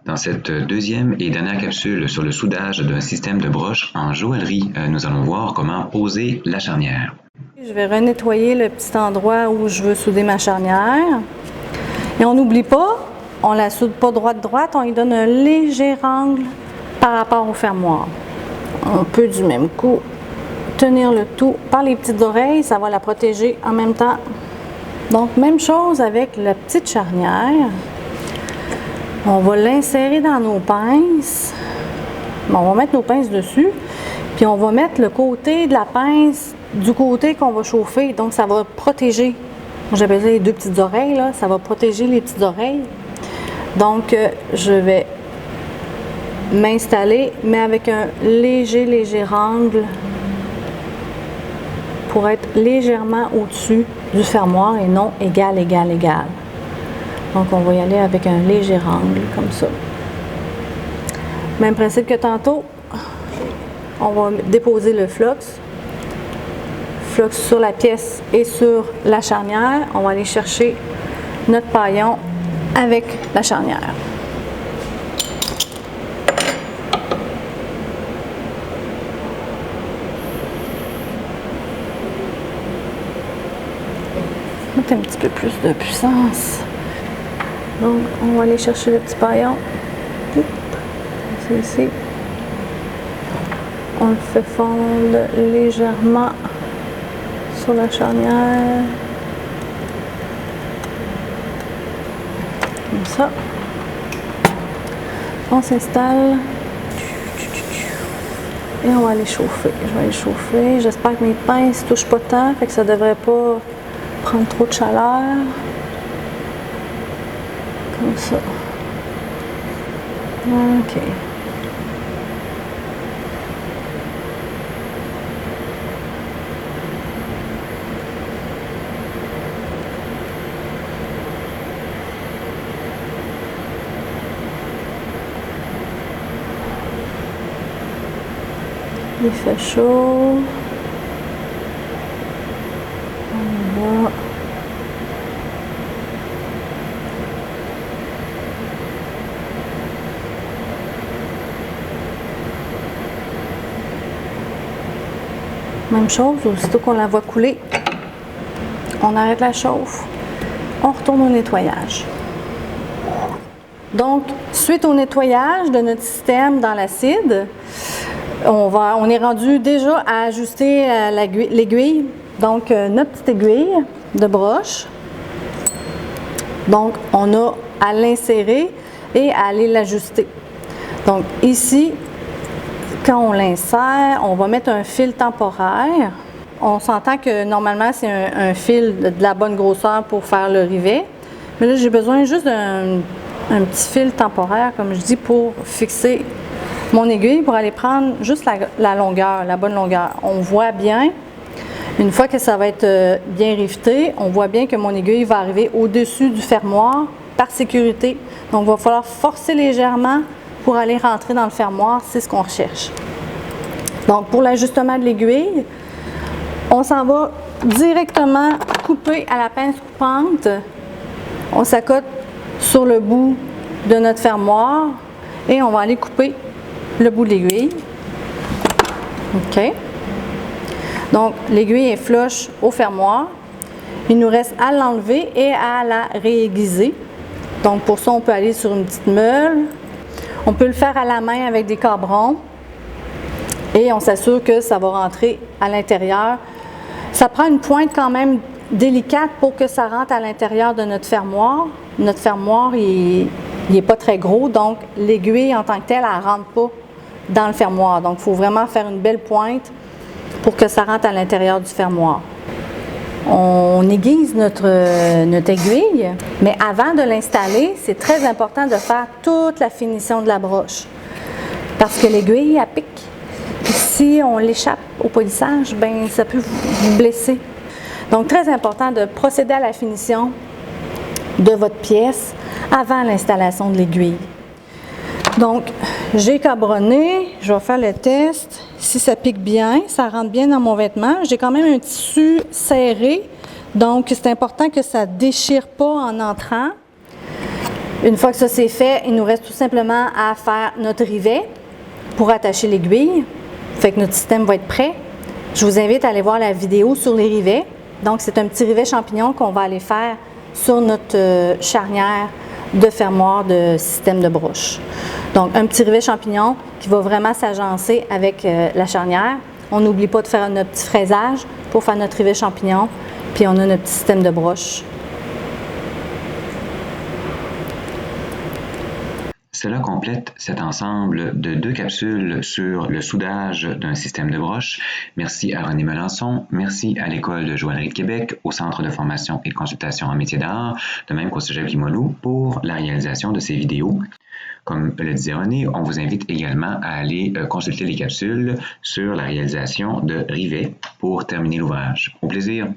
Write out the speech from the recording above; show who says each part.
Speaker 1: Dans cette deuxième et dernière capsule sur le soudage d'un système de broche en joaillerie, nous allons voir comment poser la charnière.
Speaker 2: Je vais renettoyer le petit endroit où je veux souder ma charnière. Et on n'oublie pas, on ne la soude pas droite-droite, on lui donne un léger angle par rapport au fermoir. On peut du même coup tenir le tout par les petites oreilles, ça va la protéger en même temps. Donc, même chose avec la petite charnière. On va l'insérer dans nos pinces. Bon, on va mettre nos pinces dessus, puis on va mettre le côté de la pince du côté qu'on va chauffer. Donc, ça va protéger. J'appelle ça les deux petites oreilles, là. Ça va protéger les petites oreilles. Donc, je vais m'installer, mais avec un léger angle pour être légèrement au-dessus du fermoir et non égal. Donc, on va y aller avec un léger angle, comme ça. Même principe que tantôt, on va déposer le flux sur la pièce et sur la charnière. On va aller chercher notre paillon avec la charnière. Mettre un petit peu plus de puissance. Donc, on va aller chercher le petit paillon. C'est ici. On le fait fondre légèrement sur la charnière. Comme ça. On s'installe. Et on va aller chauffer. Je vais aller chauffer. J'espère que mes pinces ne touchent pas tant, fait que ça ne devrait pas prendre trop de chaleur. Comme ça. OK. Il fait chaud. On va. Même chose, aussitôt qu'on la voit couler, on arrête la chauffe, on retourne au nettoyage. Donc, suite au nettoyage de notre système dans l'acide, on est rendu déjà à ajuster l'aiguille. Donc, notre petite aiguille de broche. Donc, on a à l'insérer et à aller l'ajuster. Donc, ici, quand on l'insère, on va mettre un fil temporaire. On s'entend que normalement, c'est un fil de la bonne grosseur pour faire le rivet. Mais là, j'ai besoin juste d'un petit fil temporaire, comme je dis, pour fixer mon aiguille, pour aller prendre juste la longueur, la bonne longueur. On voit bien, une fois que ça va être bien riveté, on voit bien que mon aiguille va arriver au-dessus du fermoir par sécurité. Donc, il va falloir forcer légèrement pour aller rentrer dans le fermoir, c'est ce qu'on recherche. Donc, pour l'ajustement de l'aiguille, on s'en va directement couper à la pince coupante. On s'accote sur le bout de notre fermoir et on va aller couper le bout de l'aiguille. OK. Donc, l'aiguille est flush au fermoir. Il nous reste à l'enlever et à la réaiguiser. Donc, pour ça, on peut aller sur une petite meule. On peut le faire à la main avec des cabrons et on s'assure que ça va rentrer à l'intérieur. Ça prend une pointe quand même délicate pour que ça rentre à l'intérieur de notre fermoir. Notre fermoir, il n'est pas très gros, donc l'aiguille en tant que telle, elle ne rentre pas dans le fermoir. Donc, il faut vraiment faire une belle pointe pour que ça rentre à l'intérieur du fermoir. On aiguise notre aiguille, mais avant de l'installer, c'est très important de faire toute la finition de la broche. Parce que l'aiguille, elle pique. Et si on l'échappe au polissage, ben ça peut vous blesser. Donc, très important de procéder à la finition de votre pièce avant l'installation de l'aiguille. Donc, j'ai cabronné, je vais faire le test. Si ça pique bien, ça rentre bien dans mon vêtement. J'ai quand même un tissu serré, donc c'est important que ça ne déchire pas en entrant. Une fois que ça c'est fait, il nous reste tout simplement à faire notre rivet pour attacher l'aiguille. Fait que notre système va être prêt. Je vous invite à aller voir la vidéo sur les rivets. Donc, c'est un petit rivet champignon qu'on va aller faire sur notre charnière de fermoir de système de broche. Donc, un petit rivet champignon qui va vraiment s'agencer avec la charnière. On n'oublie pas de faire notre petit fraisage pour faire notre rivet champignon. Puis, on a notre petit système de broche.
Speaker 1: Cela complète cet ensemble de 2 capsules sur le soudage d'un système de broche. Merci à René Melançon, merci à l'École de joaillerie de Québec, au Centre de formation et de consultation en métiers d'art, de même qu'au Cégep Limoilou pour la réalisation de ces vidéos. Comme le disait René, on vous invite également à aller consulter les capsules sur la réalisation de rivets pour terminer l'ouvrage. Au plaisir!